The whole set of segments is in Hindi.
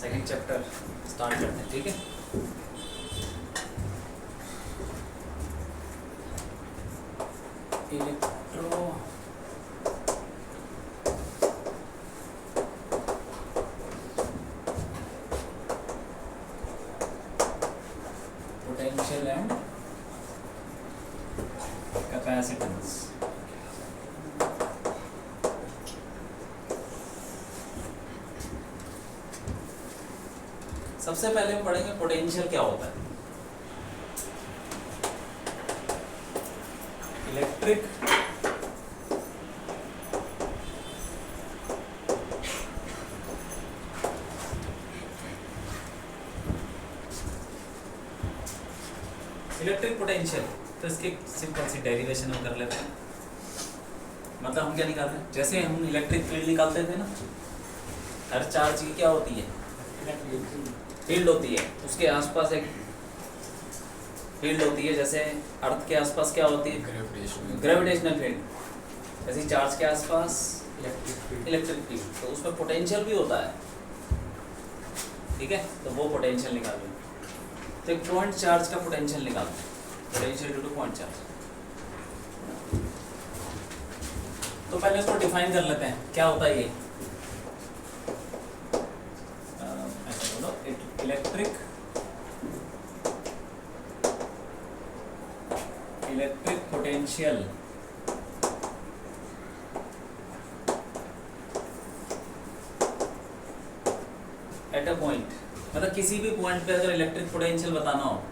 सेकंड चैप्टर स्टार्ट करते हैं, ठीक है। Electro potential and capacitance. सबसे पहले हम पढ़ेंगे पोटेंशियल क्या होता है। इलेक्ट्रिक पोटेंशियल, तो इसकी सिंपल सी डेरिवेशन हम कर लेते हैं। मतलब हम क्या निकालते हैं, जैसे हम इलेक्ट्रिक फील्ड निकालते थे ना, हर चार्ज की क्या होती है, फील्ड होती है, उसके आसपास एक फील्ड होती है। जैसे अर्थ के आसपास क्या होती है, ग्रेविटेशनल फील्ड, जैसे चार्ज के आसपास इलेक्ट्रिक फील्ड, तो उसमें पोटेंशियल भी होता है, ठीक है। तो वो पोटेंशियल निकाल लो। तो एक पॉइंट चार्ज का पोटेंशियल निकालते हैं, potential due two point charge. तो पहले इसको डिफाइन कर लेते हैं, क्या होता है ये। ऐसा बोलो, electric potential at a point, मतलब किसी भी पॉइंट पे अगर इलेक्ट्रिक पोटेंशियल बताना हो,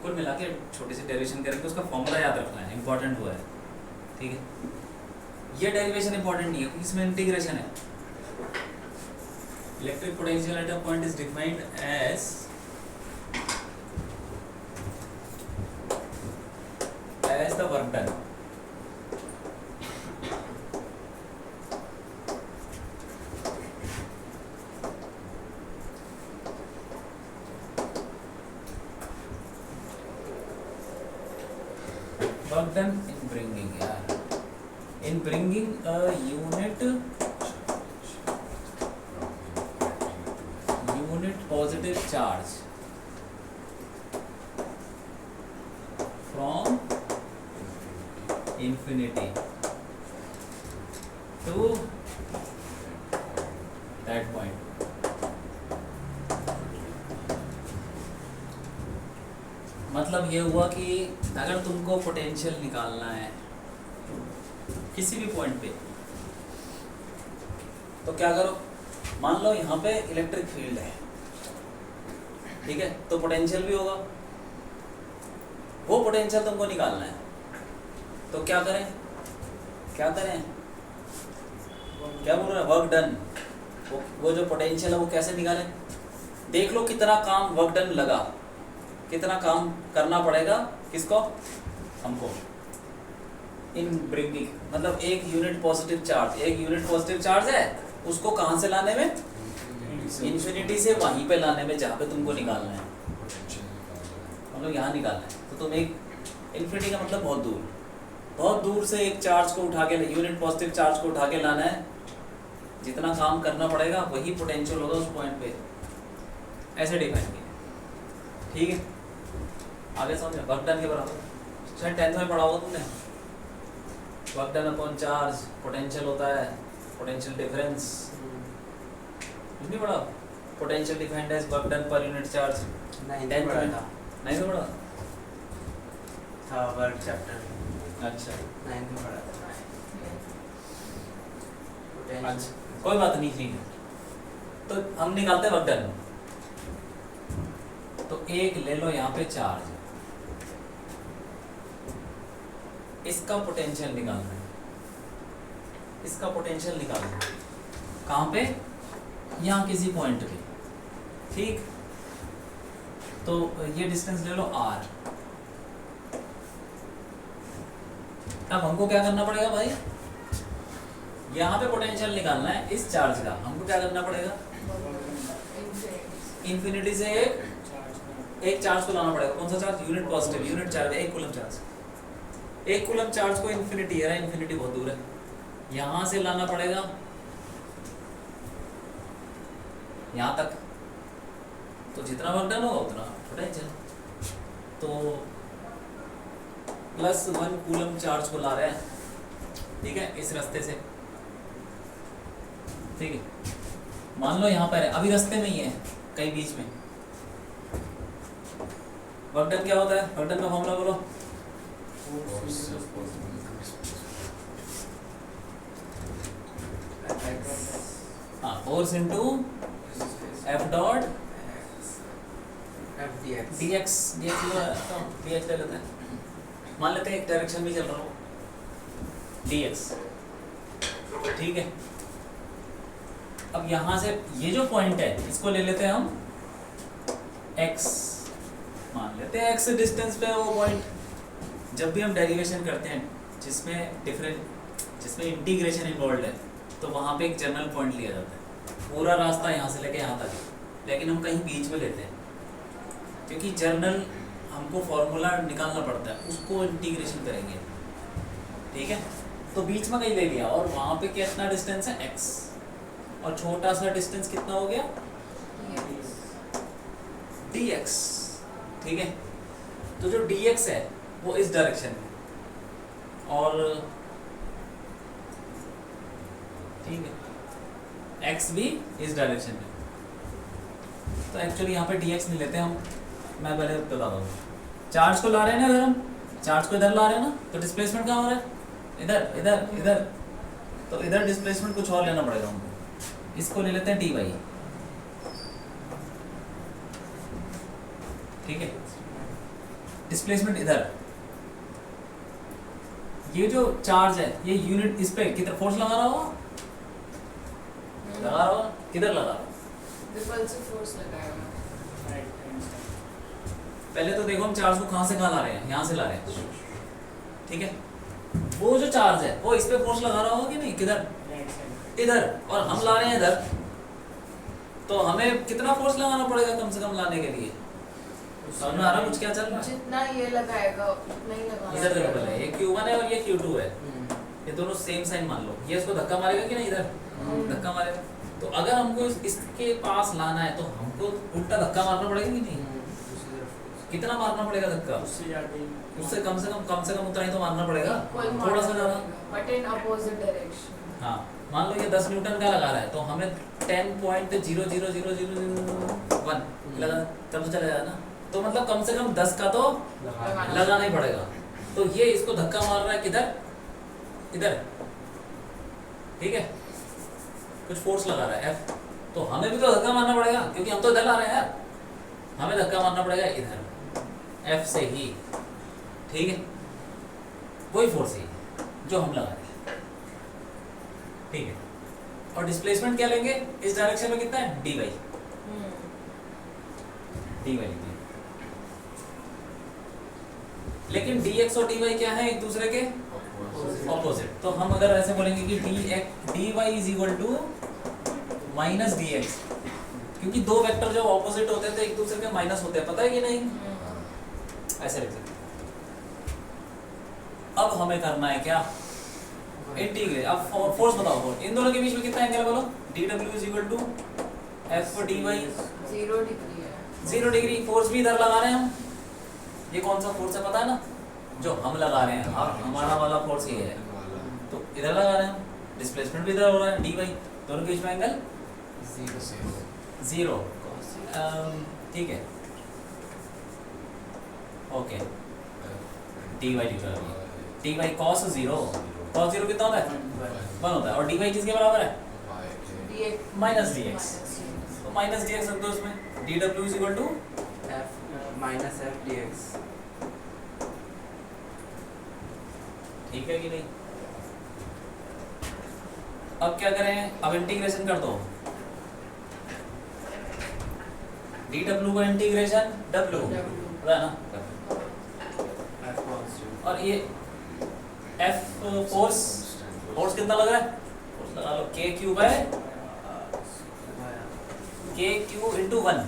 कुल मिला के छोटी सी डेरिवेशन करेंगे, उसका फॉर्मूला याद रखना है, इंपॉर्टेंट हुआ है, ठीक है। ये डेरिवेशन इंपॉर्टेंट नहीं है क्योंकि इसमें इंटीग्रेशन है। Electric potential at a point is defined as the work done. Work done in bringing, in bringing a unit positive charge from infinity to that point. मतलब ये हुआ कि अगर तुमको पोटेंशियल निकालना है किसी भी पॉइंट पे, तो क्या करो, मान लो यहाँ पे इलेक्ट्रिक फील्ड है, ठीक है, तो पोटेंशियल भी होगा, वो पोटेंशियल तुमको निकालना है। तो क्या करें, क्या बोल रहे हैं, वर्क डन। वो जो पोटेंशियल है वो कैसे निकालें, देख लो कितना काम वर्क डन लगा, कितना काम करना पड़ेगा किसको, हमको। इन ब्रिंगिंग मतलब एक यूनिट पॉजिटिव चार्ज है, उसको कहाँ से लाने में, इन्फिनिटी से वहीं पे लाने में जहाँ पे तुमको निकालना है, मतलब यहाँ निकालना है। तो तुम एक इन्फिनिटी का मतलब बहुत दूर से एक चार्ज को उठा के, यूनिट पॉजिटिव चार्ज को उठा के लाना है, जितना काम करना पड़ेगा वही पोटेंशियल होगा उस पॉइंट पे। ऐसे डिफाइन किया, ठीक है। आगे समझे, वर्क डन के बराबर शायद 10th में पढ़ा होगा तुमने। Work done upon charge, potential होता है पोटेंशियल डिफरेंस, नहीं पढ़ा। Potential defined as work done per unit charge, 9th में पढ़ा था वर्क चैप्टर। अच्छा 9th में पढ़ा था। अच्छा, कोई बात नहीं, ठीक है। तो हम निकालते हैं वर्क डन। तो एक ले लो यहाँ पे चार्ज, इसका पोटेंशियल निकालना है, इसका पोटेंशियल निकालना है कहाँ पे, यहाँ किसी पॉइंट पे, ठीक। तो ये डिस्टेंस ले लो r। अब हमको क्या करना पड़ेगा भाई, यहाँ पे पोटेंशियल निकालना है इस चार्ज का, हमको क्या करना पड़ेगा, इन्फिनिटी से एक चार्ज को लाना पड़ेगा। कौन सा charge, unit positive, unit charge, 1 coulomb charge. 1 coulomb charge को इन्फिनिटी है, इन्फिनिटी बहुत दूर है, यहां से लाना पड़ेगा यहां तक, तो जितना वर्क डन होगा उतना पोटेंशियल। तो +1 कूलम चार्ज को ला रहे हैं, ठीक है, इस रास्ते से, ठीक है। मान लो यहाँ पर है, अभी रास्ते में ही है कहीं बीच में। वर्क डन क्या होता है, वर्क डन का फॉर्मूला बोलो। हाँ, force into F dot dx ले लेते हैं, मान लेते हैं एक डायरेक्शन में चल रहा हो dx, ठीक है। अब यहाँ से ये जो पॉइंट है इसको ले लेते हैं हम x, मान लेते हैं x डिस्टेंस पे वो पॉइंट। जब भी हम डेरिवेशन करते हैं जिसमें इंटीग्रेशन इन्वॉल्व है, तो वहाँ पे एक जनरल पॉइंट लिया जाता है, पूरा रास्ता यहाँ से लेके यहाँ तक, लेकिन हम कहीं बीच में लेते हैं क्योंकि जर्नल हमको फॉर्मूला निकालना पड़ता है, उसको इंटीग्रेशन करेंगे, ठीक है। तो बीच में कहीं ले लिया और वहाँ पे कितना डिस्टेंस है x, और छोटा सा डिस्टेंस कितना हो गया dx, ठीक है। तो जो dx है वो इस डायरेक्शन में, और ठीक है x भी इस डायरेक्शन में। तो एक्चुअली यहाँ पे dx नहीं लेते हम, मैं पहले बता दूँ। चार्ज को ला रहे हैं ना, अगर हम चार्ज को इधर ला रहे हैं ना, तो डिस्प्लेसमेंट कहाँ हो रहा है, इधर इधर इधर, तो इधर डिस्प्लेसमेंट कुछ और लेना पड़ेगा हमको, इसको ले लेते हैं dy, ठीक है। डिस्प्लेसमेंट इधर, ये जो चार्ज है ये यूनिट इस पे कितना फोर्स लगा रहा होगा, किधर लगा रहा होगा, रिपल्सिव फोर्स लगाएगा। पहले तो देखो हम चार्ज को कहाँ से कहाँ ला रहे हैं, यहाँ से ला रहे हैं, ठीक है। वो जो चार्ज है वो इस पे फोर्स लगा रहा होगा कि नहीं, किधर, इधर, और हम ला रहे हैं इधर, तो हमें कितना फोर्स लगाना पड़ेगा कम से कम लाने के लिए, समझ में आ रहा कुछ क्या चल रहा है। जितना ये लगाएगा उतना ही लगाना इधर देखो पहले, ये Q1 है और ये Q2 है, ये दोनों सेम साइन मान लो, ये इसको धक्का मारेगा कि नहीं, इधर धक्का मारेगा। तो अगर हमको इसके पास लाना है तो हमको उल्टा धक्का मारना पड़ेगा कि नहीं, कितना मारना पड़ेगा धक्का, उससे कम से कम उतना ही तो मारना पड़ेगा, थोड़ा सा ज़्यादा, बट इन अपोजिट डायरेक्शन। हाँ, मान लो ये 10 न्यूटन का लगा रहा है, तो हमें 10.00001 लगा, तब तो चलेगा ना। तो मतलब कम से कम 10 का तो लगाना ही पड़ेगा। तो ये इसको धक्का मार रहा है किधर, इधर, ठीक है, कुछ फोर्स लगा रहा है F, तो हमें भी तो धक्का मारना पड़ेगा क्योंकि हम तो इधर ला रहे हैं यार, हमें धक्का मारना पड़ेगा इधर F से ही, ठीक है, वही फोर्स है जो हम लगा रहे हैं, ठीक है। और डिस्प्लेसमेंट क्या लेंगे, इस डायरेक्शन में कितना है, dy, dy, लेकिन dx और dy क्या है, एक दूसरे के ऑपोजिट। तो हम अगर ऐसे बोलेंगे कि dy is equal to minus dx, क्योंकि दो वेक्टर जब ऑपोजिट होते हैं तो एक दूसरे के माइनस होते हैं, पता है कि नहीं, ऐसे लिख सकते। अब हमें करना है क्या, इंटीग्रेट। अब फोर्स बताओ, इन दोनों के बीच में कितना एंगल है बोलो, dw is equal to f dy, 0 degree है, 0 डिग्री। फोर्स भी इधर लगा रहे हैं हम, ये कौन सा फोर्स है पता है ना, जो हम लगा रहे हैं, और हमारा वाला फोर्स ये है, तो इधर लगा रहे हैं हम, डिस्प्लेसमेंट भी इधर हो रहा है dy, दोनों के बीच में एंगल 0, ठीक है, ओके। dy cos 0, cos 0 कितना होता है, 1 होता है, और dy किसके बराबर है, dx माइनस dx, तो माइनस dx रख दो उसमें, dw is equal to minus F dx, ठीक है कि नहीं। अब क्या करें, अब इंटीग्रेशन कर दो, dw का इंटीग्रेशन w, पता है ना, और ये f फोर्स कितना लग रहा है, फोर्स लगा लो k क्यूब है, k cube into 1,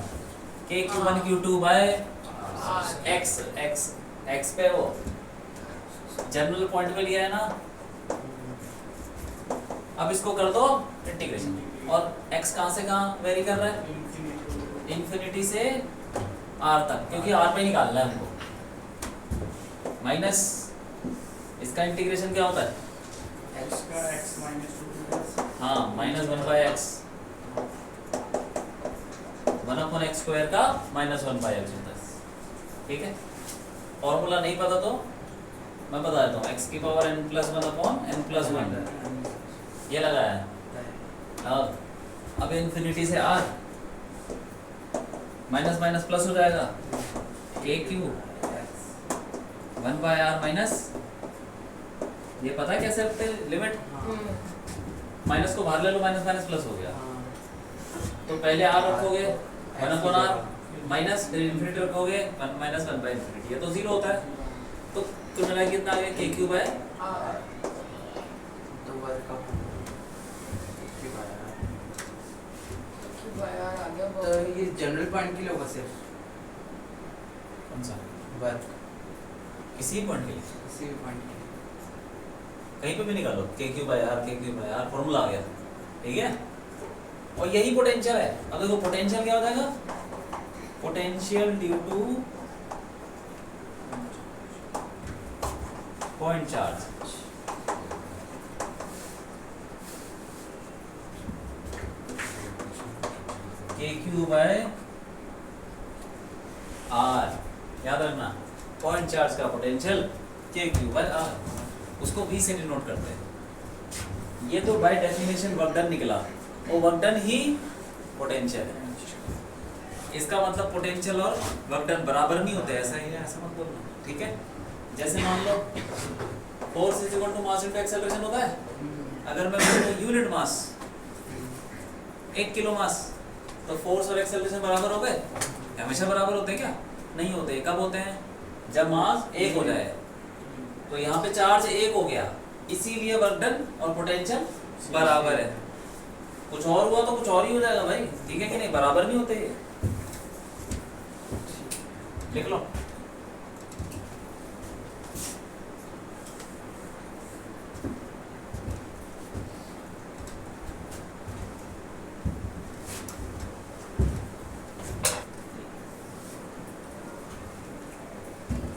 k cube 1 q2 by x पे वो जनरल पॉइंट पे लिया है ना, अब इसको कर दो इंटीग्रेशन, और x कहाँ से कहाँ वेरी कर रहा है, इन्फिनिटी से r तक, क्योंकि r पे निकालना है हमको। माइनस इसका इंटीग्रेशन क्या होता है, x का x minus 2 हाँ माइनस 1/x, 1/x² का -1/x होता है। ठीक है, फॉर्मूला नहीं पता तो मैं बता देता हूँ, x की पावर n+1/n+1 ये लगाया है। अब इन्फिनिटी से r, माइनस माइनस प्लस हो जाएगा, k³ 1/r माइनस, ये पता है कैसे रखते हैं लिमिट, माइनस को बाहर ले लो, माइनस माइनस प्लस हो गया। तो पहले r रखोगे 1/r माइनस, फिर इन्फिनिटी रखोगे 1 - 1/∞, ये तो 0 होता है। तो कुल मिला के कितना आ गया, k³ है तो वर्ग का आ गया तो ये जनरल पॉइंट के लिए होगा सिर्फ कौन सा, वर्ग किसी पॉइंट के लिए किसी भी पॉइंट के लिए। कहीं पे भी निकालो, k³ फॉर्मूला आ गया। ठीक है, और यही पोटेंशियल है। अब देखो पोटेंशियल क्या हो जाएगा, potential due two point charge, k³/r, याद रखना, पॉइंट चार्ज का पोटेंशियल k³/r, उसको v से डिनोट करते हैं। ये तो बाय डेफिनेशन वर्क डन निकला, वो वर्क डन ही पोटेंशियल है। इसका मतलब पोटेंशियल और वर्क डन बराबर नहीं होते, ऐसा ही है, ऐसा मत बोलना। ठीक है, जैसे मान लो force is equal to mass into acceleration होता है। अगर मैं बोलूं यूनिट मास 1 किलो मास, तो फोर्स और एक्सेलरेशन बराबर हो गए? हमेशा बराबर होते हैं क्या? नहीं होते। कब होते हैं? जब मास 1 हो जाए। तो यहाँ पे चार्ज 1 हो गया, इसीलिए वर्क डन और पोटेंशियल बराबर है। कुछ और हुआ तो कुछ और ही हो जाएगा भाई, ठीक है कि नहीं? बराबर नहीं होते ये, लिख लो।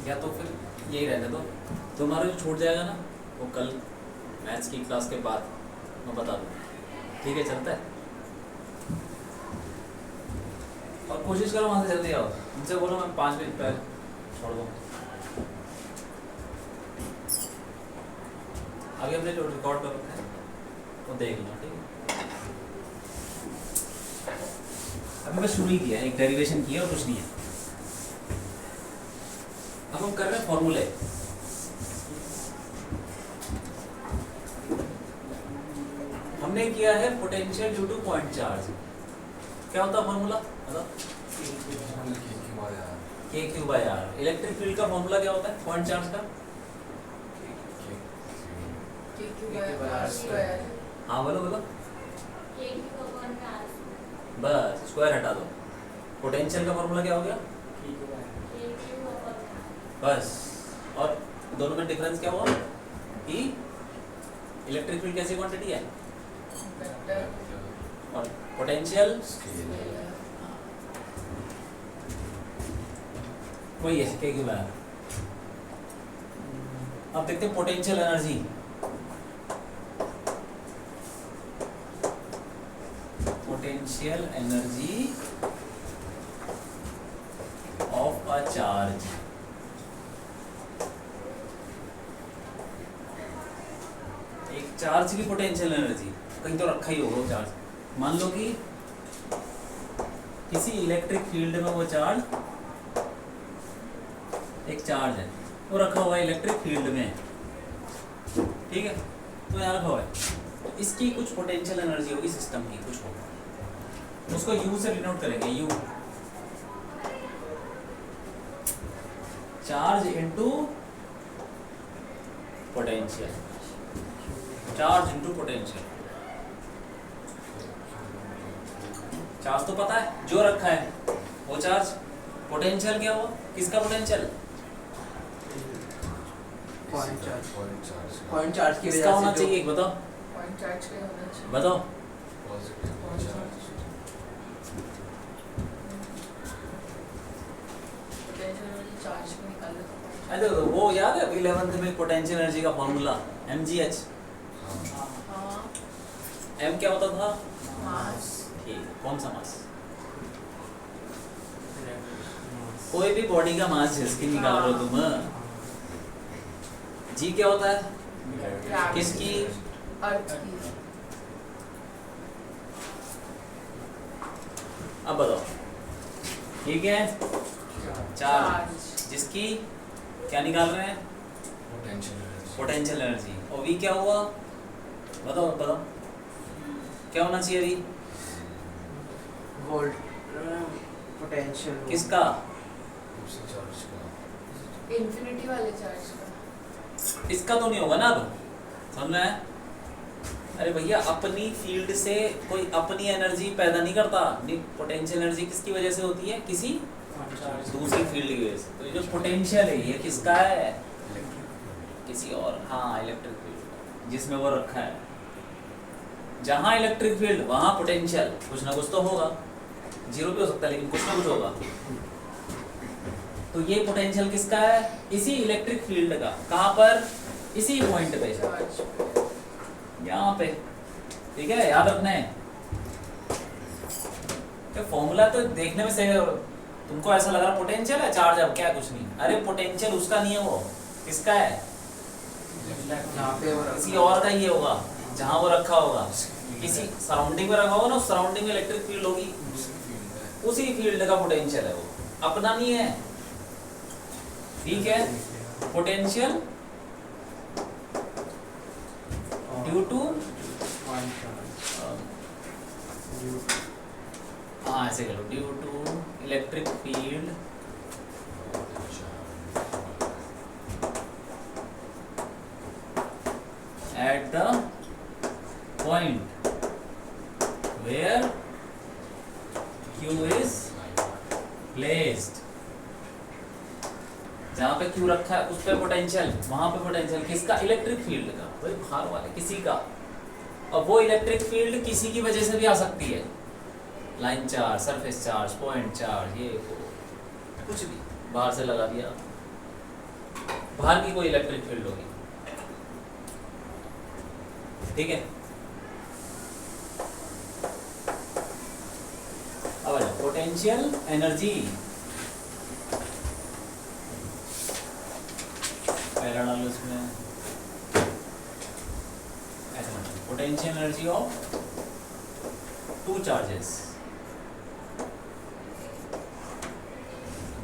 या तो फिर यही रहने दो, तुम्हारा जो छूट जाएगा ना वो कल मैथ्स की क्लास के बाद मैं बता दूँ। ठीक है, चलता है। और कोशिश करो वहाँ से जल्दी आओ, उनसे बोलो मैं 5 मिनट पहले छोड़ दूँ। आगे हमने जो रिकॉर्ड कर रखा है वो देख लो, ठीक है? अभी बस शुरू ही किया है, एक डेरिवेशन किया और कुछ नहीं है। अब हम कर रहे हैं फॉर्मूले। हमने किया है potential due two point charge. क्या होता है फॉर्मूला? मतलब k³/r। इलेक्ट्रिक फील्ड का फॉर्मूला क्या होता है पॉइंट चार्ज का? k³/r²। हाँ बोलो बोलो, बस स्क्वायर हटा दो। पोटेंशियल का फॉर्मूला क्या हो गया? बस। और दोनों में डिफरेंस क्या हुआ कि इलेक्ट्रिक फील्ड कैसी क्वांटिटी है और पोटेंशियल वही है k³/r। अब देखते हैं potential energy. Potential energy of a charge. एक चार्ज की पोटेंशियल एनर्जी कहीं तो रखा ही होगा वो चार्ज। मान लो कि किसी इलेक्ट्रिक फील्ड में वो चार्ज, एक चार्ज है वो रखा हुआ है इलेक्ट्रिक फील्ड में, ठीक है? तो यहाँ रखा हुआ है, तो इसकी कुछ पोटेंशियल एनर्जी होगी सिस्टम की, कुछ होगा, उसको U से डिनोट करेंगे। U charge into potential, charge into potential. Charge तो पता है जो रखा है वो चार्ज। पोटेंशियल क्या हुआ? किसका पोटेंशियल? पॉइंट चार्ज की किसका वजह होना से चाहिए एक बताओ? पॉइंट चार्ज का ही होना चाहिए। बताओ। पोटेंशियल एनर्जी चार्ज को निकालने का point अरे तो वो याद है 11th में पोटेंशियल एनर्जी का फॉर्मूला mgh। हाँ, m क्या होता था? मास। ठीक, कौन सा मास? कोई भी बॉडी का मास जिसकी निकाल रहे हो तुम। g क्या होता है? Gravity। किसकी? अर्थ की। अब बताओ। ठीक है, चार्ज जिसकी क्या निकाल रहे हैं? Potential energy. और v क्या हुआ? बताओ बताओ, क्या होना चाहिए v? वोल्ट पोटेंशियल किसका? इन्फिनिटी वाले चार्ज का। इसका तो नहीं होगा ना अब, समझ रहे हैं? अरे भैया अपनी फील्ड से कोई अपनी एनर्जी पैदा नहीं करता। पोटेंशियल एनर्जी किसकी वजह से होती है? किसी दूसरी फील्ड की वजह से। तो ये जो पोटेंशियल है ये किसका है? किसी और, हाँ इलेक्ट्रिक फील्ड जिसमें वो रखा है। जहाँ इलेक्ट्रिक फील्ड वहाँ पोटेंशियल, कुछ ना कुछ तो होगा। जीरो भी हो सकता है लेकिन कुछ ना कुछ होगा। तो ये पोटेंशियल किसका है? इसी इलेक्ट्रिक फील्ड का। कहाँ पर? इसी पॉइंट पे, चार्ज यहाँ पे। ठीक है, याद रखना है। तो फॉर्मूला तो देखने में सही है, तुमको ऐसा लग रहा पोटेंशियल है चार्ज, अब क्या कुछ नहीं। अरे पोटेंशियल उसका नहीं है, वो किसका है? जहाँ पे वो किसी और का ही होगा, जहाँ वो रखा होगा। किसी सराउंडिंग में रखा होगा ना, उस सराउंडिंग में इलेक्ट्रिक फील्ड होगी, उसी फील्ड का पोटेंशियल है वो, अपना नहीं है। ठीक है, पोटेंशियल ड्यू टू, हाँ ऐसे करो, due to electric field at the point where Q is placed। जहाँ पे Q रखा है उस पे पोटेंशियल, वहां पे पोटेंशियल किसका? इलेक्ट्रिक फील्ड का, वही बाहर वाले किसी का। और वो इलेक्ट्रिक फील्ड किसी की वजह से भी आ सकती है, line charge, surface charge, point charge, ये वो कुछ भी बाहर से लगा दिया, बाहर की कोई इलेक्ट्रिक फील्ड होगी। ठीक है, अब आ जाओ पोटेंशियल एनर्जी। पहला डालो इसमें ऐसा, potential energy of two charges,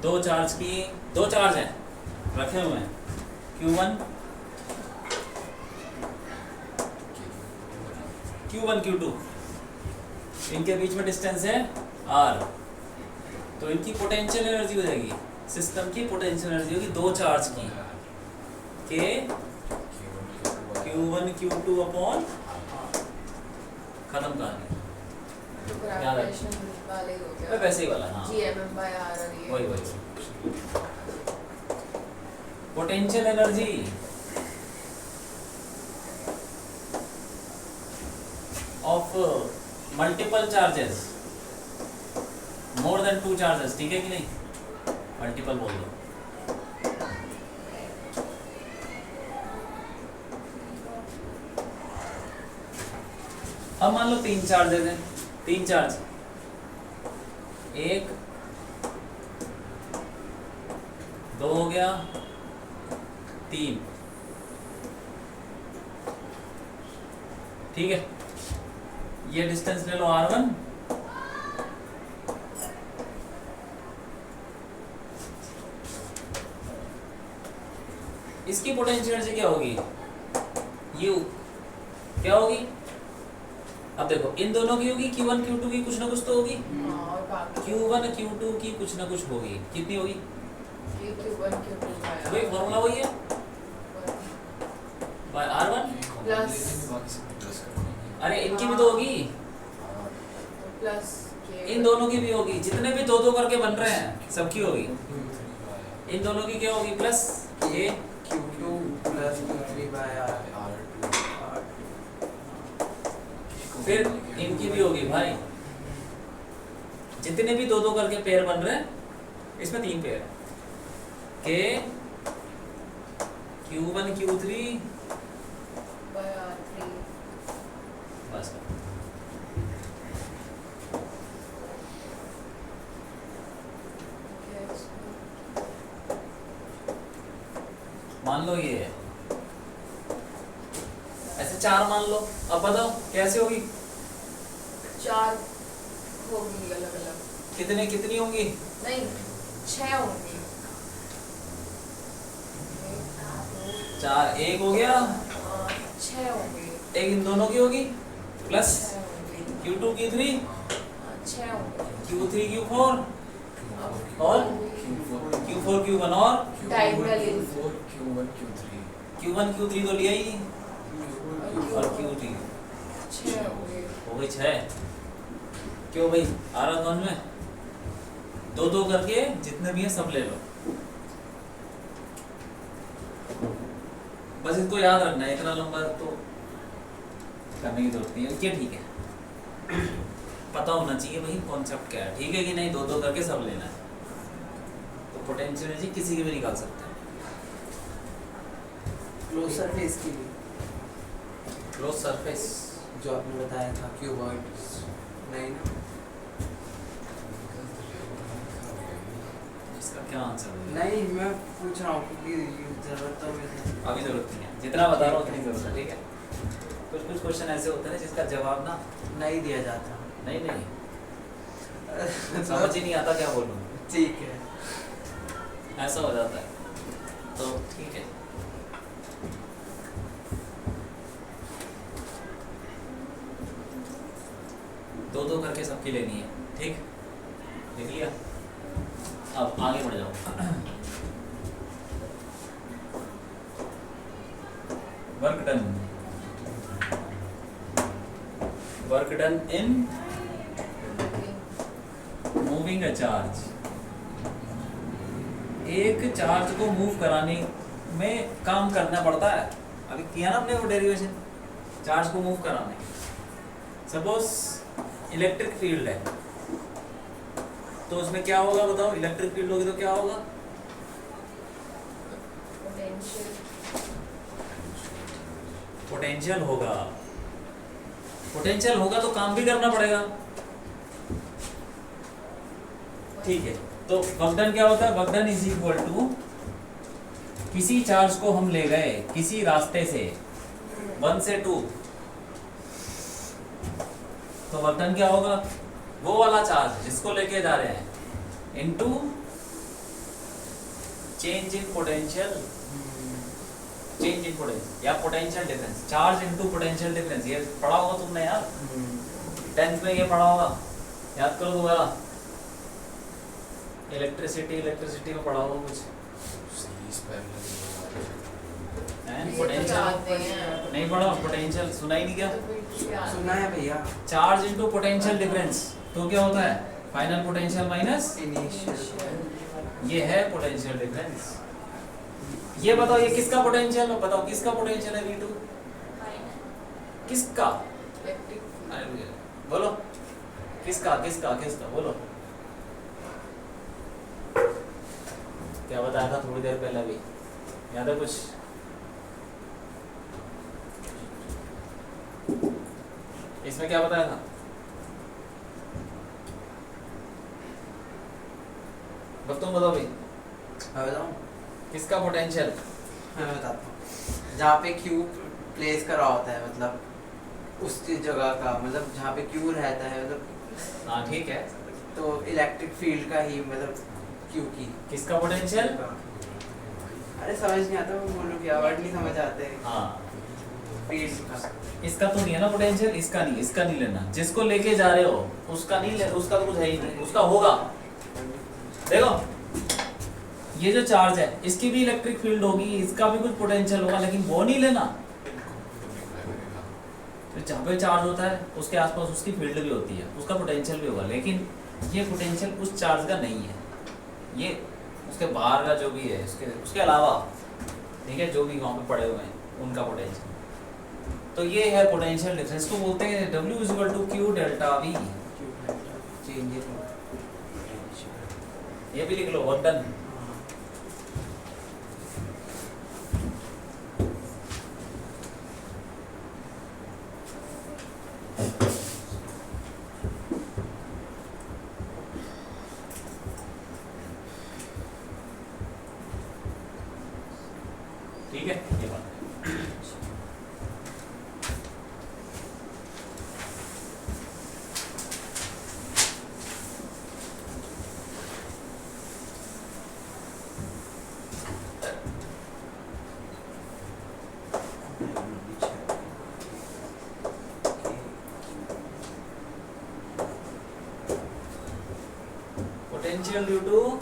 दो चार्ज की, दो चार्ज हैं रखे हुए हैं, Q1 Q2, इनके बीच में डिस्टेंस है R। तो इनकी पोटेंशियल एनर्जी हो जाएगी, सिस्टम की पोटेंशियल एनर्जी होगी दो चार्ज की, के Q1 Q2 अपॉन, खत्म कहानी। तो याद है? ग्रेविटेशन वाले हो तो गया, वैसे ही वाला, हाँ GMM/R और ये वही potential energy of multiple charges, more than two charges. ठीक है कि नहीं? मल्टीपल बोल दो। अब मान लो तीन चार्ज दे दें, तीन चार्ज, एक, दो हो गया, तीन। ठीक है, ये डिस्टेंस ले लो R1, इसकी पोटेंशियल एनर्जी क्या होगी? U क्या होगी? अब देखो इन दोनों की होगी, Q1 Q2 की कुछ ना कुछ तो होगी, हाँ, और बाकी Q1 Q2 की कुछ ना कुछ होगी। कितनी होगी? ये Q1 Q2 वही फॉर्मूला वही है, बाय R1। प्लस अरे इनकी भी तो होगी, प्लस इन दोनों की भी होगी, जितने भी दो दो करके बन रहे हैं सबकी होगी। इन दोनों की क्या होगी? Plus K Q2 plus Q3 by R। फिर इनकी भी होगी भाई, जितने भी दो दो करके पेयर बन रहे हैं इसमें 3 पेयर है, के Q1 Q3 by R3 बस। yes मान लो ये है, ऐसे 4 मान लो। अब बताओ कैसे होगी, 4 होगी अलग अलग, कितनी होंगी, नहीं 6 होंगी, 4 एक हो गया, 6 होंगी, एक इन दोनों की होगी प्लस 6 होंगी, Q2 Q3 6 होंगी, Q3 Q4 और Q4 Q1 और डायगोनली Q1 Q3 तो लिया ही नहीं, और Q3 6 होंगे, हो गई 6। क्यों भाई आ रहा कौन में, दो दो करके जितने भी हैं सब ले लो, बस इसको याद रखना है, इतना लंबा तो करने की जरूरत नहीं है, क्या ठीक है, पता होना चाहिए भाई कॉन्सेप्ट क्या है, ठीक है कि नहीं, दो दो करके सब लेना है, तो पोटेंशियल एनर्जी किसी की भी निकाल सकते हैं। क्लोज सरफेस की भी क्लोज सरफेस जो आपने बताया था क्यूबॉइड, नहीं ना? इसका क्या आंसर है, नहीं, मैं पूछ रहा हूँ क्योंकि जरूरत तो मुझे अभी जरूरत नहीं है, जितना बता रहा हूँ उतनी जरूरत है, ठीक है। कुछ क्वेश्चन ऐसे होते हैं जिसका जवाब ना नहीं दिया जाता। नहीं समझ ही नहीं आता क्या बोलूं, ठीक है, ऐसा हो जाता है, तो ठीक है। दो दो करके सबकी लेनी है, ठीक, लिख लिया। अब आगे बढ़ जाओ, work done in moving a charge, एक चार्ज को मूव कराने में काम करना पड़ता है, अभी किया ना हमने वो डेरिवेशन, चार्ज को मूव कराने। सपोज इलेक्ट्रिक फील्ड है, तो उसमें क्या होगा बताओ, इलेक्ट्रिक फील्ड होगी तो क्या होगा, पोटेंशियल होगा, पोटेंशियल होगा तो काम भी करना पड़ेगा, ठीक है। तो वर्क डन क्या होता है, work done is equal to, किसी चार्ज को हम ले गए किसी रास्ते से 1 से 2, तो वर्क डन क्या होगा, वो वाला चार्ज जिसको लेके जा रहे हैं into change in potential, change in potential या potential difference, charge into potential difference, ये पढ़ा होगा तुमने यार 10th में, ये पढ़ा होगा, याद करो दोबारा, इलेक्ट्रिसिटी में पढ़ा होगा कुछ, पोटेंशियल नहीं पढ़ा, पोटेंशियल सुना ही नहीं क्या, सुना है भैया। चार्ज इनटू पोटेंशियल डिफरेंस, तो क्या होता है फाइनल पोटेंशियल माइनस इनिशियल, ये है पोटेंशियल डिफरेंस। ये बताओ ये किसका पोटेंशियल है, बताओ किसका पोटेंशियल है V2, किसका, अरे बोलो किसका किसका किसका बोलो, क्या बताया था थोड़ी देर पहले, भी याद है कुछ, इसमें क्या बताया था, तुम बताओ भाई, मैं बताऊँ? किसका पोटेंशियल, मैं बताता हूँ, जहाँ पे क्यू प्लेस करा होता है, मतलब उस जगह का, मतलब जहाँ पे क्यू रहता है, मतलब हाँ ठीक है, तो इलेक्ट्रिक फील्ड का ही, मतलब क्यू की, किसका पोटेंशियल, अरे समझ नहीं आता, वो बोलो क्या वर्ड नहीं समझ आते, हाँ फील्ड का। इसका तो नहीं है ना पोटेंशियल, इसका नहीं लेना, जिसको लेके जा रहे हो उसका नहीं ले, उसका तो कुछ है ही नहीं, उसका होगा, देखो ये जो चार्ज है इसकी भी इलेक्ट्रिक फील्ड होगी, इसका भी कुछ पोटेंशियल होगा, लेकिन वो नहीं लेना, तो जहाँ पे चार्ज होता है उसके आसपास उसकी फील्ड भी होती है, उसका पोटेंशियल भी होगा, लेकिन ये पोटेंशियल उस चार्ज का नहीं है, ये उसके बाहर का जो भी है उसके अलावा, ठीक है, जो भी वहाँ पे पड़े हुए हैं उनका पोटेंशियल। तो ये है पोटेंशियल डिफरेंस, को बोलते हैं W equal to Q delta V। Change in ये भी लिख लो, वर्क डन। ठीक है, ये बात potential due to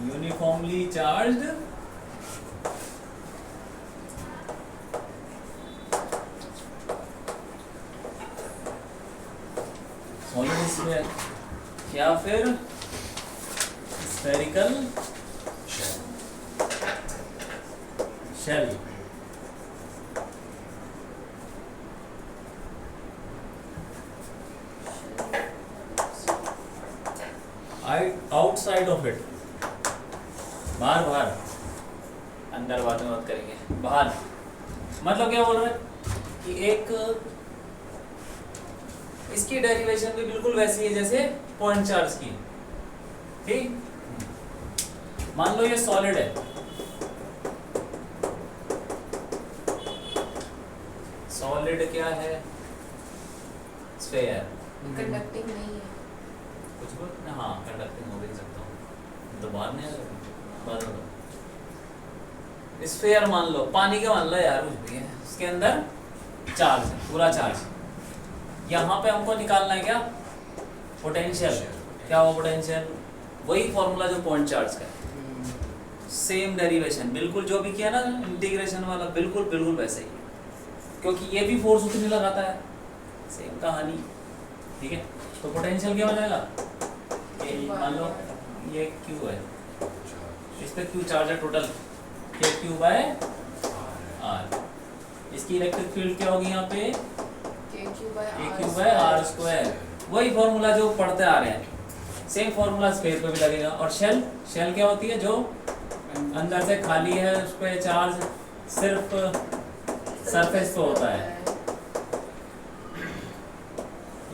uniformly charged solid sphere या फिर spherical shell। Outside of it, बाहर बाहर, अंदर बाद में बात करेंगे। बाहर मतलब क्या बोल रहे हैं कि एक इसकी डेरिवेशन भी बिल्कुल वैसी है जैसे पॉइंट चार्ज की। ठीक, मान लो ये सॉलिड है, सॉलिड क्या है, स्फेयर, कंडक्टिंग नहीं है। कुछ बोल ना, हाँ कंडक्टिंग हो भी नहीं सकता हूँ तो बाद में बाद में स्फेयर मान लो, पानी का मान लो यार, कुछ भी है, उसके अंदर चार्ज है, पूरा चार्ज। यहाँ पे हमको निकालना है क्या, पोटेंशियल। क्या हो पोटेंशियल, वही फॉर्मूला जो पॉइंट चार्ज का है, सेम डेरिवेशन, बिल्कुल जो भी किया ना इंटीग्रेशन वाला, बिल्कुल बिल्कुल वैसे ही, क्योंकि ये भी फोर्स उतनी लगाता है, सेम कहानी। ठीक है, तो पोटेंशियल क्या हो जाएगा, मान लो ये Q है, इस पे Q चार्ज है टोटल, KQ बाय R। इसकी इलेक्ट्रिक फील्ड क्या होगी यहाँ पे, KQ बाय R स्क्वायर। वही फॉर्मूला जो पढ़ते आ रहे हैं, सेम फॉर्मूला स्फेयर पे भी लगेगा। और शेल, शेल क्या होती है, जो अंदर से खाली है, उस पर चार्ज सिर्फ सरफेस पे होता है।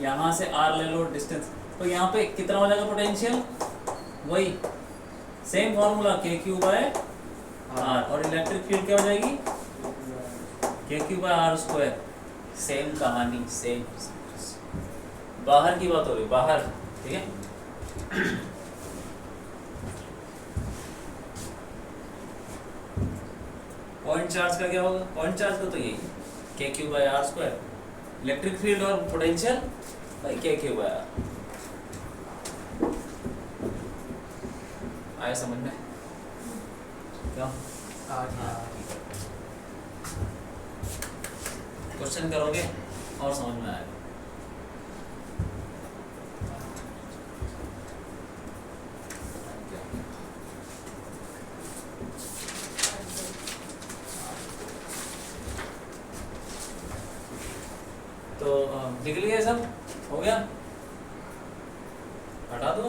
यहाँ से R ले लो डिस्टेंस, तो यहाँ पे कितना हो जाएगा पोटेंशियल, वही same formula KQ by R। और इलेक्ट्रिक फील्ड क्या हो जाएगी, KQ by R square. Same कहानी, सेम। बाहर की बात हो रही, बाहर। ठीक है, पॉइंट चार्ज का क्या होगा, पॉइंट चार्ज का तो यही KQ by R square, electric field और पोटेंशियल भाई KQ बाय R। आया समझ में, क्या क्वेश्चन करोगे और समझ में आएगा। तो लिख लिया सब, हो गया, हटा दो।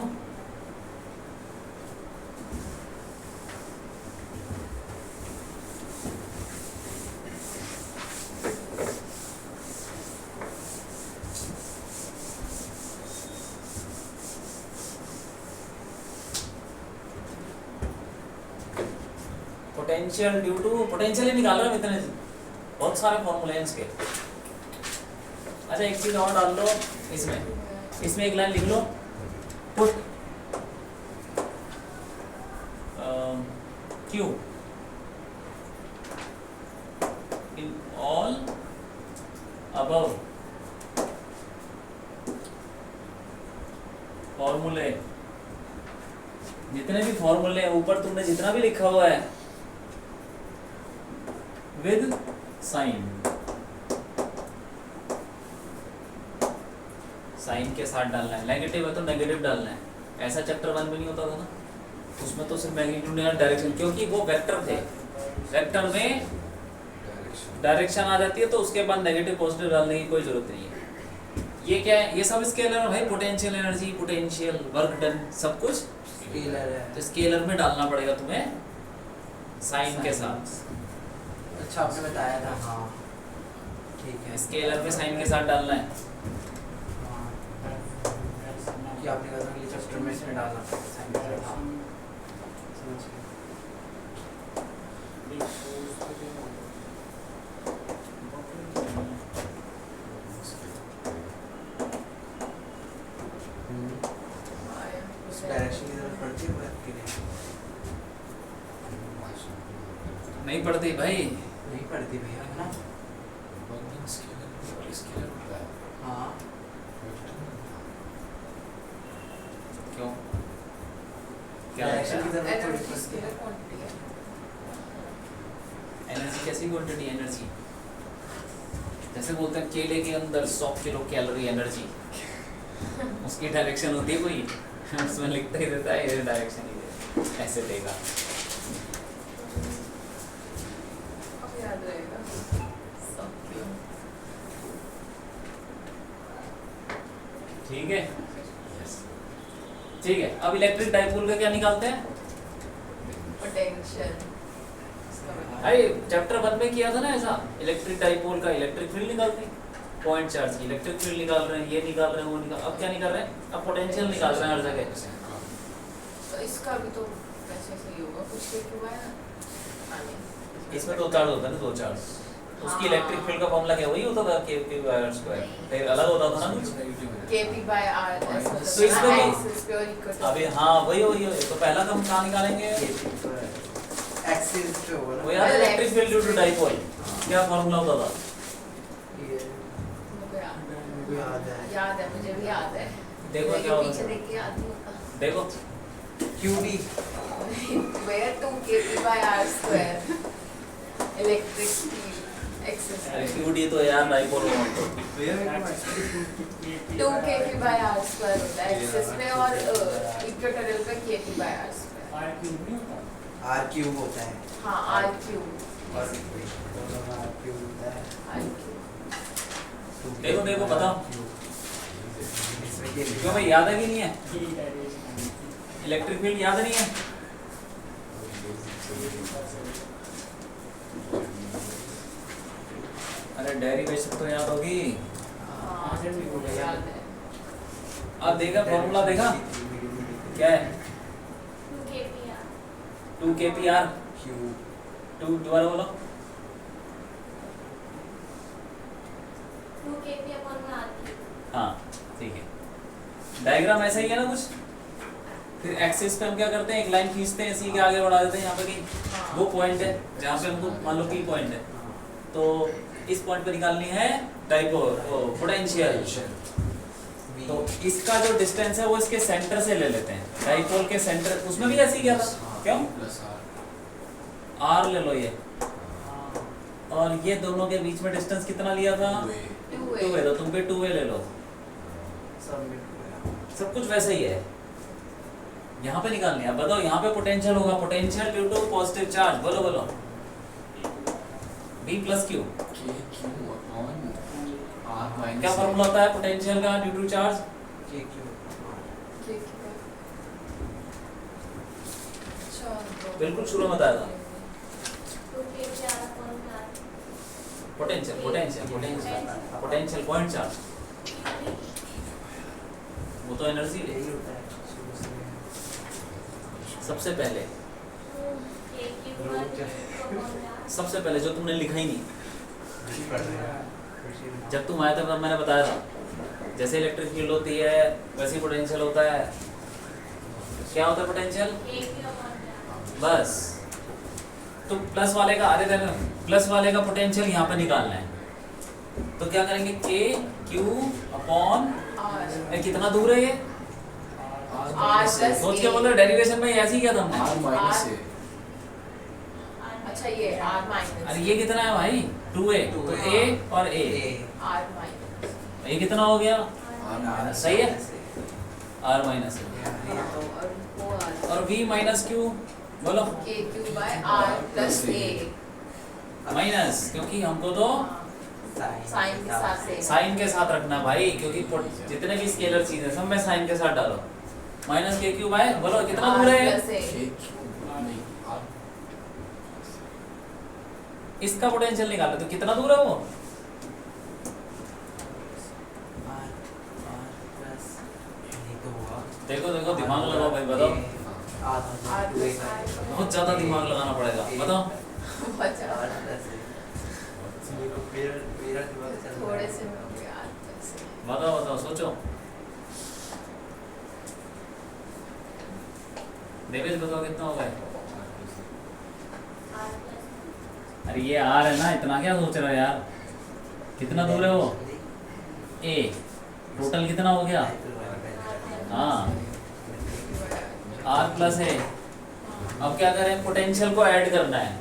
पोटेंशियल ड्यू टू, पोटेंशियल ही निकाल रहा है इतने, बहुत सारे फॉर्मूले हैं इसके। अच्छा एक चीज और डाल लो इसमें एक लाइन लिख लो, put Q in all above फॉर्मूले, जितने भी फॉर्मूले ऊपर तुमने जितना भी लिखा हुआ है विद साइन, साइन के साथ डालना है, नेगेटिव है तो नेगेटिव डालना है। ऐसा चैप्टर 1 में नहीं होता था ना, उसमें तो सिर्फ मैग्नीट्यूड या डायरेक्शन, क्योंकि वो वेक्टर थे, वेक्टर में डायरेक्शन आ जाती है तो उसके बाद नेगेटिव पॉजिटिव डालने की कोई जरूरत नहीं है। ये क्या है, ये सब स्केलर है भाई, potential energy, potential, work done, सब कुछ स्केलर है। तो स्केलर में डालना पड़ेगा तुम्हें साइन के साथ। अच्छा आपने बताया था, हाँ ठीक है। स्केलर में साइन के साथ डालना है। हाँ, कि आपने कहा था अगले चैप्टर में इसमें डालना पड़ेगा साइन के साथ, हाँ समझ गया। उस डायरेक्शन की जरूरत पड़ती है वर्क के लिए? नहीं पड़ती भाई, नहीं पड़ती भैया, है ना? हाँ क्यों, क्या डायरेक्शन की जरूरत एनर्जी पड़ती स्केलर है। क्वांटिटी है। एनर्जी कैसी क्वांटिटी एनर्जी, जैसे बोलते हैं केले के अंदर 100 किलो कैलोरी एनर्जी, उसकी डायरेक्शन होती है कोई, उसमें लिखता ही रहता है ये डायरेक्शन ही है, ऐसे देगा। अब याद रहेगा सब क्यों। ठीक है ठीक है। अब इलेक्ट्रिक डाइपोल का क्या निकालते हैं? पोटेंशियल। अरे चैप्टर 1 में किया था ना ऐसा, इलेक्ट्रिक डाइपोल का इलेक्ट्रिक फील्ड निकालते हैं, पॉइंट चार्ज की इलेक्ट्रिक फील्ड निकाल रहे हैं, ये निकाल रहे हैं, वो निकाल, अब क्या निकाल रहे हैं, अब पोटेंशियल निकाल रहे हैं हर जगह। तो इसका भी तो वैसे सही होगा, कुछ के क्यों है ना। हाँ नहीं। इसमें दो चार्ज होता है ना, दो चार्ज, उसकी इलेक्ट्रिक फील्ड का फॉर्मूला क्या वही होता था, Q बाय r², फिर अलग होता था ना कुछ। Kp by r ऐसा तो होता है इसमें ना, भी- x is pure equal to- अभी हाँ वही वही वही, तो पहला हम कहाँ निकालेंगे, एक्सिस पे होगा ना? वो यार electric field due to dipole, क्या फॉर्मूला होता था? ये मुझे याद है। याद है, मुझे भी याद है। देखो लेकिन क्या होता पीछे था? देख के याद नहीं होता। देखो QD Where 2 Kp by r square electric field x is अरे QD तो यार dipole moment, 2 Kp by r square होता है एक्सिस पे, और इक्वेटोरियल पे Kp by r square। R cube होता है हाँ r cube और दोनों में R क्यूब होता है। r cube। देखो देखो बताओ इसमें ये क्यों भाई, याद है कि नहीं है? इलेक्ट्रिक फील्ड याद नहीं है? अरे डेरिवेशन तो याद होगी। हाँ मुझे याद है। अब देखा फॉर्मूला देखा क्या है, 2 kpr, क्यूब 2 दोबारा बोलो, 2 kp upon r3। हाँ ठीक है। डायग्राम ऐसा ही है ना कुछ, फिर एक्सिस पे हम क्या करते हैं, एक लाइन खींचते हैं, इसी के आगे बढ़ा देते हैं, यहाँ पे कहीं वो पॉइंट है जहाँ पे हमको मान लो P पॉइंट है, तो इस पॉइंट पे निकालनी है डाइपोल पोटेंशियल, तो इसका जो डिस्टेंस है वो इसके सेंटर से ले लेते हैं, डाइपोल के सेंटर, उसमें भी ऐसे ही किया था, क्यों R ले लो ये, और ये दोनों के बीच में डिस्टेंस कितना लिया था, 2 है, तो तुम भी 2 ले लो, सब कुछ वैसे ही है। यहाँ पे निकालनी है, बताओ यहाँ पे पोटेंशियल होगा, potential due to positive charge, बोलो बोलो, B प्लस Q, क्या फॉर्मूला होता है पोटेंशियल का due to charge? K cube बिल्कुल शुरू में बताया था, 2 kp r upon r। Potential potential potential potential point charge, वो तो एनर्जी है। यही होता है शुरू से। सबसे पहले सबसे पहले जो तुमने लिखा ही नहीं, जब तुम आए थे तब मैंने बताया था, जैसे इलेक्ट्रिक फील्ड होती है वैसे ही पोटेंशियल होता है। क्या होता है पोटेंशियल? बस, तो प्लस वाले का, अरे देखो प्लस वाले का पोटेंशियल यहाँ पे निकालना है, तो क्या करेंगे, K Q अपॉन, कितना दूर है ये, सोच के बोलो, डेरिवेशन में ऐसे ही किया था हमने। अच्छा ये r माइनस, अरे ये कितना है भाई, 2a, तो a और a, r माइनस, ये कितना हो गया, सही है, r माइनस, और वो r और v माइनस क्यू बोलो KQ by R plus A minus, क्योंकि हमको तो साइन के साथ से साइन के साथ रखना भाई, क्योंकि जितने भी स्केलर चीजें सब में साइन के साथ डालो। माइनस के क्यू बाय बोलो कितना दूर है? plus A इसका पोटेंशियल निकालो तो कितना दूर है वो? देखो देखो दिमाग लगाओ भाई, बताओ। R plus I बहुत ज्यादा दिमाग लगाना पड़ेगा, बताओ। बचा मेरा दिमाग चल रहा थोड़े है। से में हो गया R plus A बताओ बताओ सोचो। देवेश बताओ कितना होगा? R plus अरे ये आर है ना, इतना क्या सोच रहा है यार? कितना दूर है वो? ए टोटल कितना हो गया? हाँ आर प्लस है। अब क्या करें? पोटेंशियल को ऐड करना है।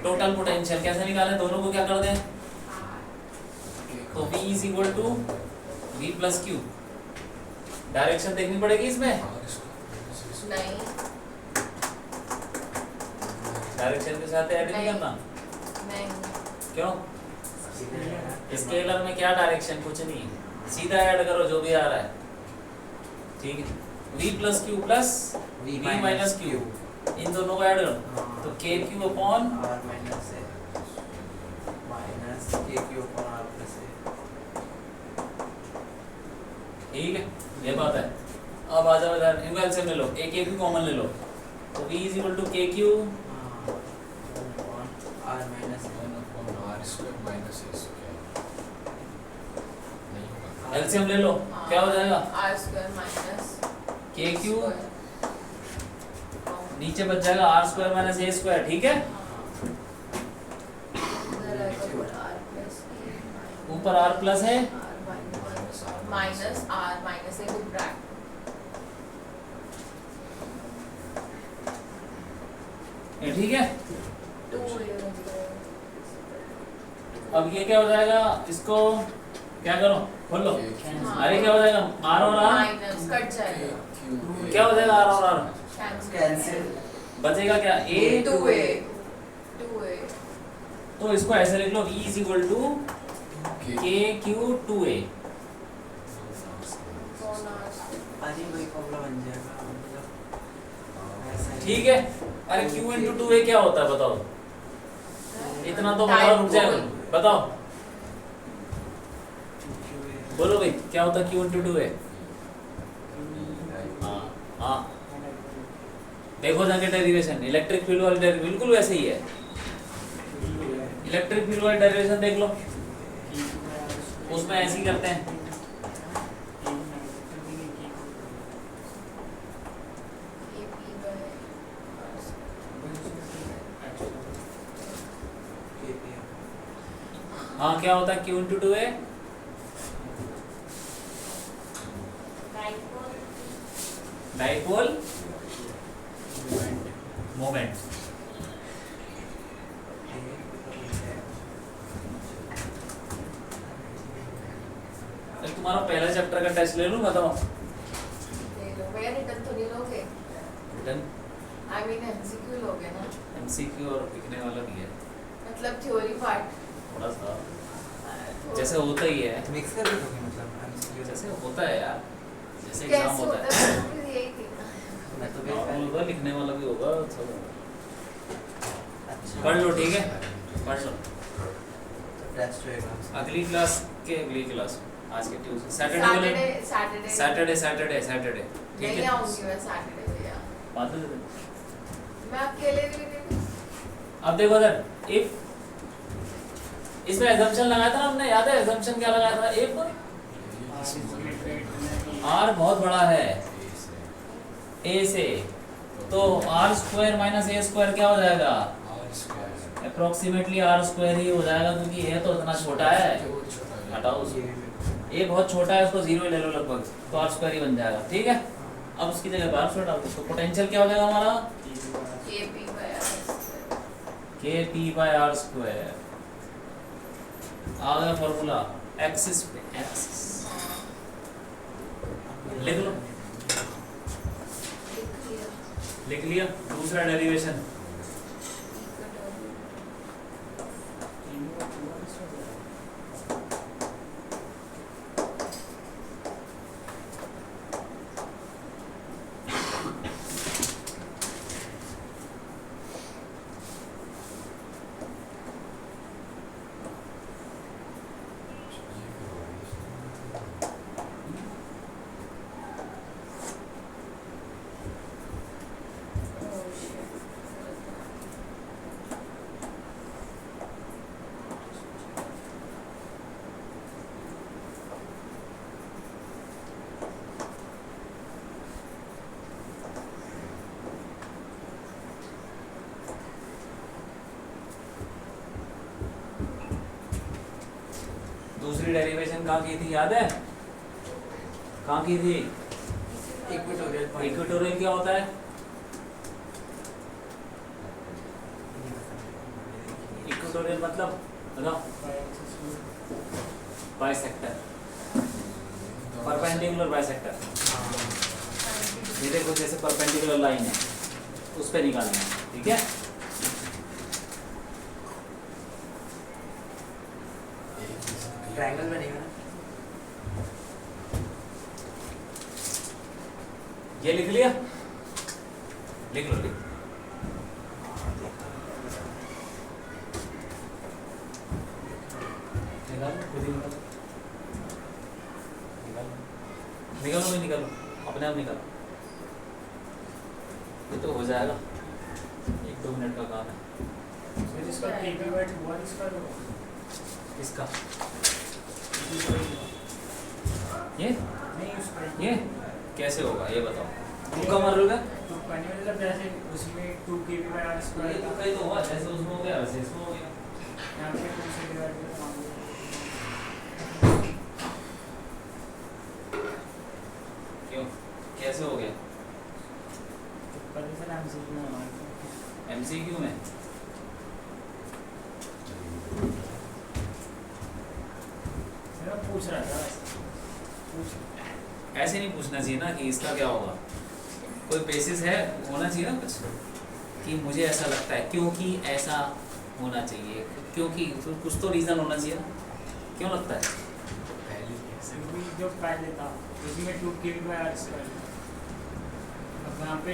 टोटल पोटेंशियल कैसे निकालें? दोनों को क्या कर दें? तो V is equal to V plus Q. Direction देखनी पड़ेगी इसमें, नहीं डायरेक्शन के साथ ऐड नहीं करना। नहीं क्यों? स्केलर में क्या डायरेक्शन? कुछ नहीं, सीधा ऐड करो जो भी आ रहा है, ठीक है। V plus Q plus V minus Q, इन दोनों को ऐड करो तो K Q upon R minus A minus KQ upon R plus A। ठीक है, ये बात है। अब आ जाओ इधर, इनको एलसीएम ले लो, एक के क्यू कॉमन ले लो तो V is equal to K Q R minus A। LCM ले लो, क्या हो जाएगा? R square minus K Q नीचे बच जाएगा R square minus A square, ठीक है। ऊपर आर प्लस है, minus R minus A bracket ये ठीक है। 2 अब ये क्या हो जाएगा? इसको क्या करो? खोल लो। अरे क्या हो जाएगा? आर और आर माइनस कट जाएगा, क्या हो जाएगा? आर और आर कैंसिल। बचेगा क्या? ए 2a तो इसको ऐसे लिख लो, V is equal to K Q 2a। अरे वही फॉर्मूला बन जाएगा मतलब ऐसा ही। ठीक है। अरे Q इंटू 2a क्या होता है बताओ? इतना तो हमारा रुक जाएगा, बताओ बोलो भाई क्या होता है Q इंटू 2a? हाँ हाँ देखो जाके डेरिवेशन, इलेक्ट्रिक फील्ड वाली डेरिवेशन बिल्कुल वैसे ही है। इलेक्ट्रिक फील्ड वाली डेरिवेशन देख लो, उसमें ऐसे ही करते हैं। हाँ क्या होता है Q into 2a? Dipole moment. तुम्हारा पहला चैप्टर का टेस्ट ले लूं, बताओ। भैया रिटर्न तो नहीं लोगे? रिटर्न आई मीन एमसीक्यू लोगे ना? एमसीक्यू और लिखने वाला भी है मतलब थ्योरी पार्ट थोड़ा सा, जैसे होता ही है, मिक्स कर दोगे मतलब MCQ जैसे होता है यार, जैसे कैसे एग्जाम होता होता है। है? फिर यही थी ना। मैं तो नॉर्मल होगा, लिखने वाला भी होगा, सब होगा। अच्छा पढ़ लो, ठीक है, पढ़ लो। टेस्ट होएगा अगली क्लास के अगली क्लास आज के ट्यूसडे सैटरडे को ले, सैटरडे ठीक नहीं है। आऊंगी मैं सैटरडे भैया, बात है दे। मैं अकेले भी नहीं। अब देखो इधर, इफ इसमें assumption लगाया था ना हमने, याद है assumption क्या लगाया था? इफ r बहुत बड़ा है a से, तो r square minus a square क्या हो जाएगा? अप्रोक्सीमेटली r स्क्वायर ही हो जाएगा, क्योंकि a तो इतना छोटा है, हटाओ उसको, a बहुत छोटा है, उसको जीरो ले लो लगभग, तो r स्क्वायर ही बन जाएगा, ठीक है। अब उसकी जगह बार स्क्वायर डाल दो, तो पोटेंशियल क्या हो जाएगा हमारा? kp by r square. आ गया फॉर्मूला, एक्सिस पे एक्सिस लिख लो। लिख लिया दूसरा डेरिवेशन। दूसरी डेरिवेशन कहाँ की थी याद है? कहाँ की थी? Equatorial point. इक्वेटोरियल क्या होता है? इक्वेटोरियल मतलब बताओ। Bisector, perpendicular bisector. ये देखो जैसे परपेंडिकुलर लाइन है उस पे निकालना है, ठीक है? ट्रायंगल बनेगा ना। ये लिख लिया, लिख लो लिख। निकालो खुद ही निकालो, निकालो नहीं निकालो, अपने आप निकालो। ये तो हो जाएगा, 1-2 मिनट का काम है। इसका केपी वाइट हुआ इसका तो इसका ये नहीं उसका ये कैसे होगा ये बताओ। तुक्का मार लोगे? तो कहने मतलब जैसे उसमें 2 केपी बाय आर ये स्क्वायर तुक्का ही तो हुआ, जैसे उसमें हो गया वैसे इसमें हो गया। यहाँ पे 2 से डिवाइड करके मान लो। क्यों कैसे हो गया? तो पहले से नाम सीखना हमारे MCQ में मैं पूछ रहा था पूछ ऐसे नहीं पूछना चाहिए ना कि इसका क्या होगा। कोई बेसिस है होना चाहिए ना कुछ, कि मुझे ऐसा लगता है क्योंकि ऐसा होना चाहिए, क्योंकि कुछ तो रीज़न होना चाहिए ना, क्यों लगता है? भी जो पहले था उसमें 2 केपी बाय आर स्क्वायर, अब यहाँ पे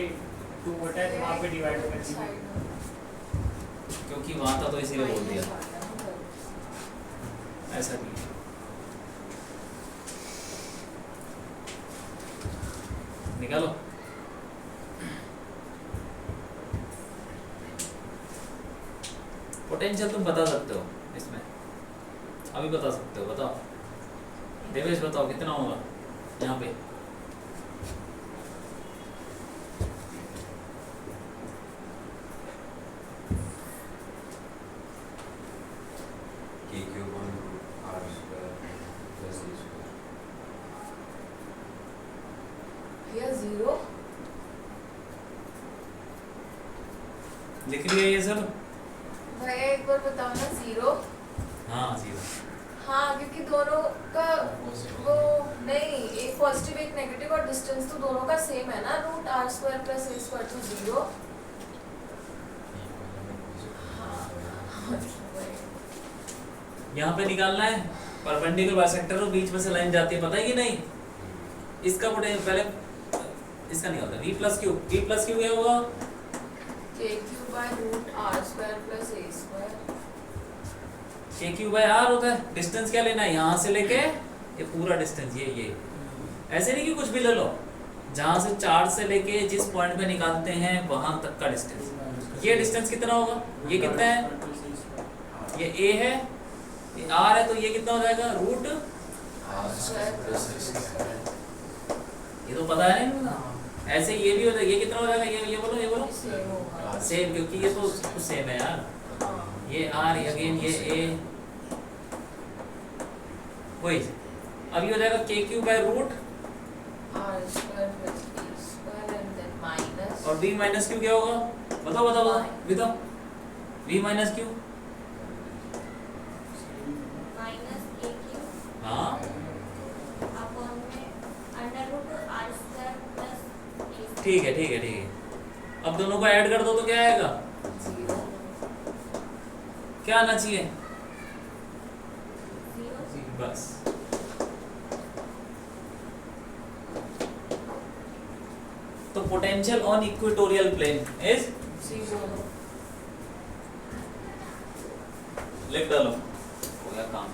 2 होता है तो वहाँ पे डिवाइड कर दिया। क्योंकि वहाँ था तो इसीलिए बोल दिया, ऐसा नहीं है। निकालो। पोटेंशियल तुम बता सकते हो इसमें, अभी बता सकते हो, बताओ देवेश बताओ कितना होगा यहाँ पे? या 0 लिख लिया ये सब? भैया एक बार बताओ ना 0। हाँ 0। हाँ क्योंकि दोनों का वो नहीं, एक पॉजिटिव एक नेगेटिव और डिस्टेंस तो दोनों का सेम है ना, root R square plus A square तो 0। यहाँ पे निकालना है परपेंडिकुलर बाइसेक्टर और बीच में से लाइन जाती है, पता है कि नहीं? इसका पोटेंशियल पहले इसका निकालते हैं। v प्लस क्यू क्या होगा? k cube by root R square plus A square. k Q by r होता है। डिस्टेंस क्या लेना है? यहाँ से लेके ये पूरा डिस्टेंस, ये ऐसे नहीं कि कुछ भी ले लो, जहाँ से चार्ज से लेके जिस पॉइंट पे निकालते हैं वहां तक का डिस्टेंस। ये डिस्टेंस कितना होगा? ये कितना है? ये a है, ये r है, तो ये कितना हो जाएगा? रूट, ये तो पता है ना। ऐसे ये भी हो जाएगा, ये कितना हो जाएगा? ये बोलो सेम होगा। सेम, क्योंकि ये तो सेम है यार। ये r अगेन ये a, वही। अब ये हो जाएगा k cube by root R square plus A square and then minus. और v माइनस क्यू क्या होगा? बताओ v minus Q. Minus A Q हाँ अपॉन में under root R square plus A. ठीक है। अब दोनों को ऐड कर दो तो क्या आएगा, 0 क्या आना चाहिए, 0 बस। तो potential on equatorial plane is, 0 लिख डालो।